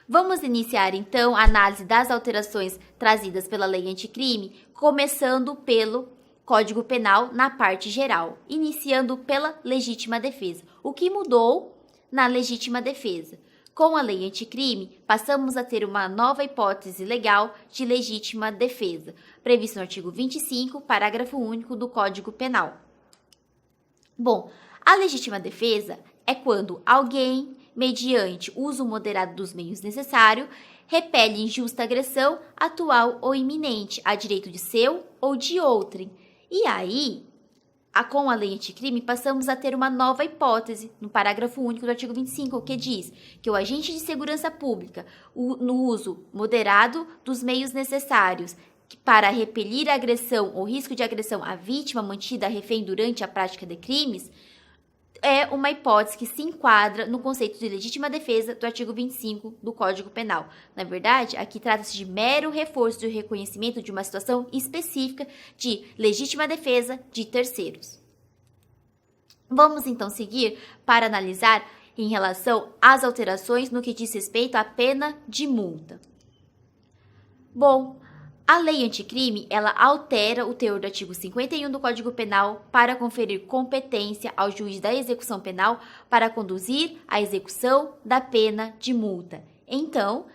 Vamos iniciar, então, a análise das alterações trazidas pela Lei Anticrime, começando pelo Código Penal na parte geral, iniciando pela legítima defesa. O que mudou na legítima defesa? Com a Lei Anticrime, passamos a ter uma nova hipótese legal de legítima defesa, prevista no artigo 25, parágrafo único do Código Penal. Bom, a legítima defesa é quando alguém, mediante uso moderado dos meios necessários, repele injusta agressão atual ou iminente a direito de seu ou de outrem. E aí, com a Lei Anticrime, passamos a ter uma nova hipótese no parágrafo único do artigo 25, que diz que o agente de segurança pública, no uso moderado dos meios necessários para repelir a agressão ou risco de agressão à vítima mantida refém durante a prática de crimes, é uma hipótese que se enquadra no conceito de legítima defesa do artigo 25 do Código Penal. Na verdade, aqui trata-se de mero reforço do reconhecimento de uma situação específica de legítima defesa de terceiros. Vamos então seguir para analisar em relação às alterações no que diz respeito à pena de multa. Bom, a Lei Anticrime, ela altera o teor do artigo 51 do Código Penal para conferir competência ao juiz da execução penal para conduzir a execução da pena de multa. Então,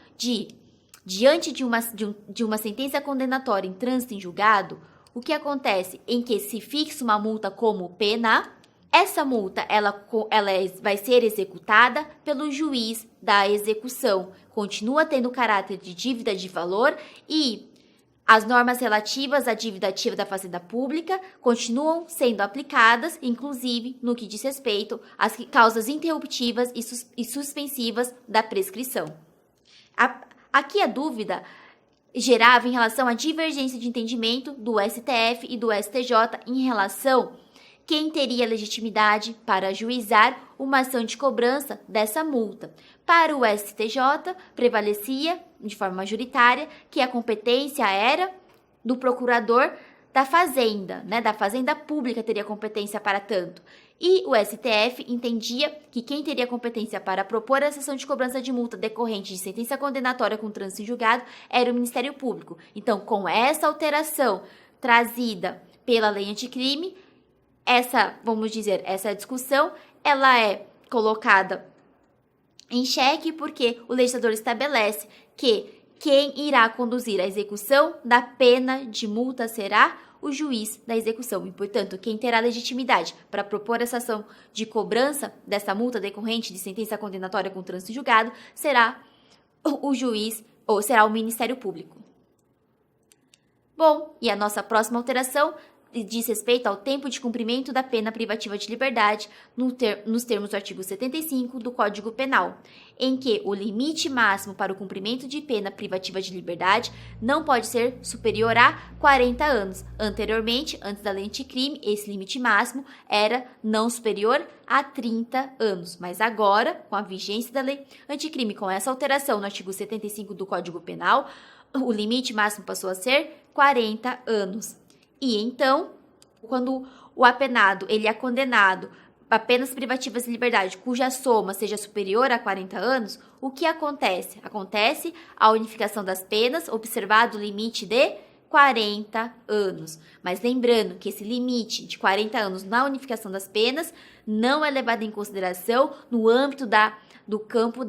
diante de uma sentença condenatória em trânsito em julgado, o que acontece em que se fixa uma multa como pena, essa multa ela vai ser executada pelo juiz da execução, continua tendo caráter de dívida de valor e as normas relativas à dívida ativa da Fazenda Pública continuam sendo aplicadas, inclusive no que diz respeito às causas interruptivas e suspensivas da prescrição. Aqui a dúvida gerava em relação à divergência de entendimento do STF e do STJ em relação quem teria legitimidade para ajuizar uma ação de cobrança dessa multa. Para o STJ, prevalecia, de forma majoritária, que a competência era do procurador da Fazenda, da Fazenda Pública teria competência para tanto. E o STF entendia que quem teria competência para propor a ação de cobrança de multa decorrente de sentença condenatória com trânsito em julgado era o Ministério Público. Então, com essa alteração trazida pela Lei Anticrime, essa discussão, ela é colocada em xeque porque o legislador estabelece que quem irá conduzir a execução da pena de multa será o juiz da execução e, portanto, quem terá legitimidade para propor essa ação de cobrança dessa multa decorrente de sentença condenatória com trânsito em julgado será o juiz ou será o Ministério Público. Bom, e a nossa próxima alteração diz respeito ao tempo de cumprimento da pena privativa de liberdade nos termos do artigo 75 do Código Penal, em que o limite máximo para o cumprimento de pena privativa de liberdade não pode ser superior a 40 anos. Anteriormente, antes da Lei Anticrime, esse limite máximo era não superior a 30 anos. Mas agora, com a vigência da Lei Anticrime, com essa alteração no artigo 75 do Código Penal, o limite máximo passou a ser 40 anos. E então, quando o apenado ele é condenado a penas privativas de liberdade cuja soma seja superior a 40 anos, o que acontece? Acontece a unificação das penas, observado o limite de 40 anos. Mas lembrando que esse limite de 40 anos na unificação das penas não é levado em consideração no âmbito do campo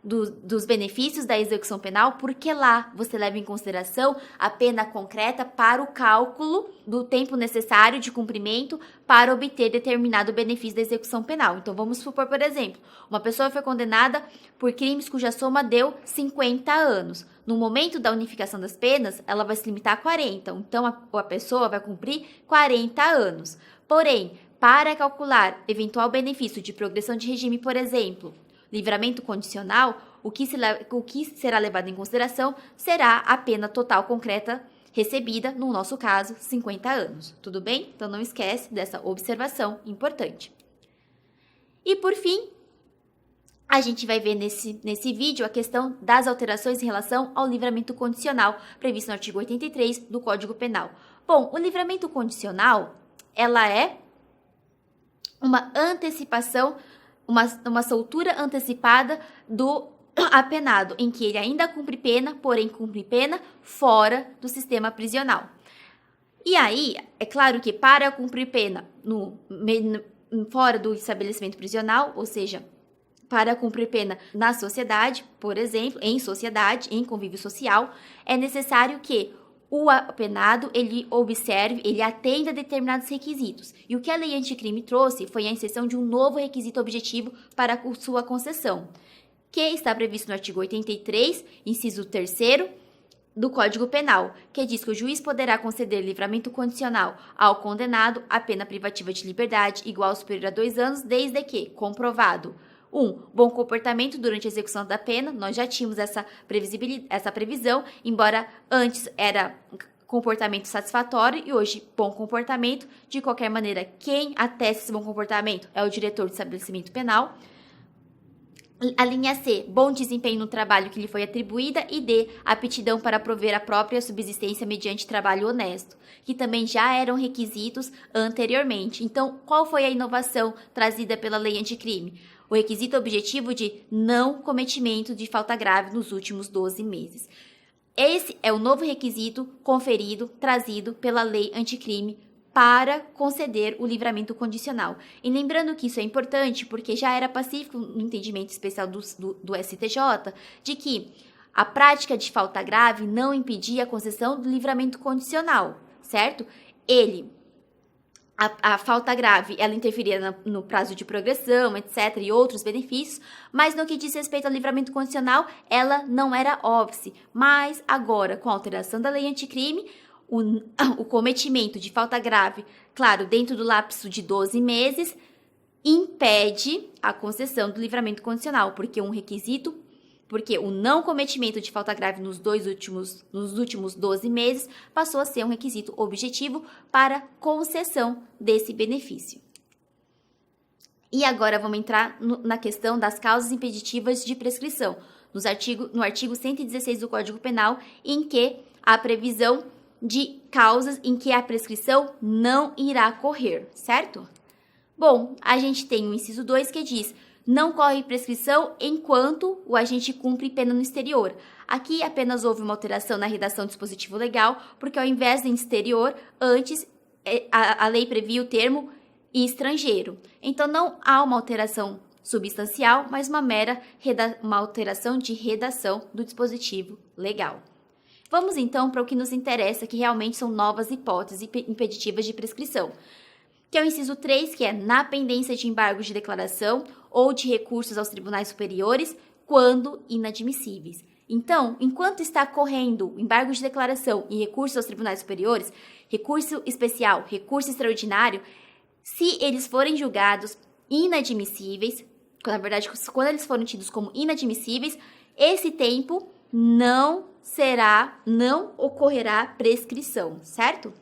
dos benefícios da execução penal, porque lá você leva em consideração a pena concreta para o cálculo do tempo necessário de cumprimento para obter determinado benefício da execução penal. Então, vamos supor, por exemplo, uma pessoa foi condenada por crimes cuja soma deu 50 anos. No momento da unificação das penas, ela vai se limitar a 40. Então, a pessoa vai cumprir 40 anos. Porém, para calcular eventual benefício de progressão de regime, por exemplo, livramento condicional, o que será levado em consideração será a pena total concreta recebida, no nosso caso, 50 anos. Tudo bem? Então, não esquece dessa observação importante. E, por fim, a gente vai ver nesse vídeo a questão das alterações em relação ao livramento condicional, previsto no artigo 83 do Código Penal. Bom, o livramento condicional, ela é uma antecipação, uma soltura antecipada do apenado em que ele ainda cumpre pena, porém cumpre pena fora do sistema prisional. E aí, é claro que para cumprir pena fora do estabelecimento prisional, ou seja, para cumprir pena na sociedade, por exemplo, em sociedade, em convívio social, é necessário que o apenado, ele observe, ele atenda a determinados requisitos. E o que a lei anticrime trouxe foi a inserção de um novo requisito objetivo para sua concessão, que está previsto no artigo 83, inciso 3º, do Código Penal, que diz que o juiz poderá conceder livramento condicional ao condenado a pena privativa de liberdade igual ou superior a 2 anos, desde que comprovado 1. Bom comportamento durante a execução da pena. Nós já tínhamos essa previsão, embora antes era comportamento satisfatório e hoje bom comportamento. De qualquer maneira, quem atesta esse bom comportamento é o diretor do estabelecimento penal. A linha C, bom desempenho no trabalho que lhe foi atribuída, e D, aptidão para prover a própria subsistência mediante trabalho honesto, que também já eram requisitos anteriormente. Então, qual foi a inovação trazida pela lei anticrime? O requisito objetivo de não cometimento de falta grave nos últimos 12 meses. Esse é o novo requisito conferido, trazido pela lei anticrime para conceder o livramento condicional. E lembrando que isso é importante porque já era pacífico no entendimento especial do STJ de que a prática de falta grave não impedia a concessão do livramento condicional, certo? A falta grave, ela interferia no prazo de progressão, etc., e outros benefícios, mas no que diz respeito ao livramento condicional, ela não era óbice. Mas agora, com a alteração da lei anticrime, o cometimento de falta grave, claro, dentro do lapso de 12 meses, impede a concessão do livramento condicional, porque o não cometimento de falta grave nos últimos 12 meses passou a ser um requisito objetivo para concessão desse benefício. E agora vamos entrar na questão das causas impeditivas de prescrição, no artigo 116 do Código Penal, em que há previsão de causas em que a prescrição não irá correr, certo? Bom, a gente tem o inciso 2 que diz: não corre prescrição enquanto o agente cumpre pena no exterior. Aqui apenas houve uma alteração na redação do dispositivo legal, porque ao invés de exterior, antes a lei previa o termo estrangeiro. Então não há uma alteração substancial, mas uma alteração de redação do dispositivo legal. Vamos então para o que nos interessa, que realmente são novas hipóteses impeditivas de prescrição, que é o inciso 3, que é na pendência de embargos de declaração ou de recursos aos tribunais superiores, quando inadmissíveis. Então, enquanto está correndo embargo de declaração e recursos aos tribunais superiores, recurso especial, recurso extraordinário, se eles forem julgados inadmissíveis, na verdade, quando eles forem tidos como inadmissíveis, esse tempo não ocorrerá prescrição, certo?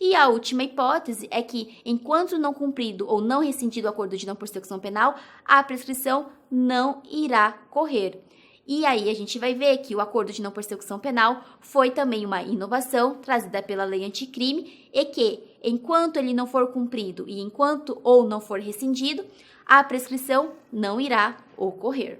E a última hipótese é que, enquanto não cumprido ou não rescindido o acordo de não persecução penal, a prescrição não irá correr. E aí a gente vai ver que o acordo de não persecução penal foi também uma inovação trazida pela lei anticrime e que, enquanto ele não for cumprido e enquanto ou não for rescindido, a prescrição não irá ocorrer.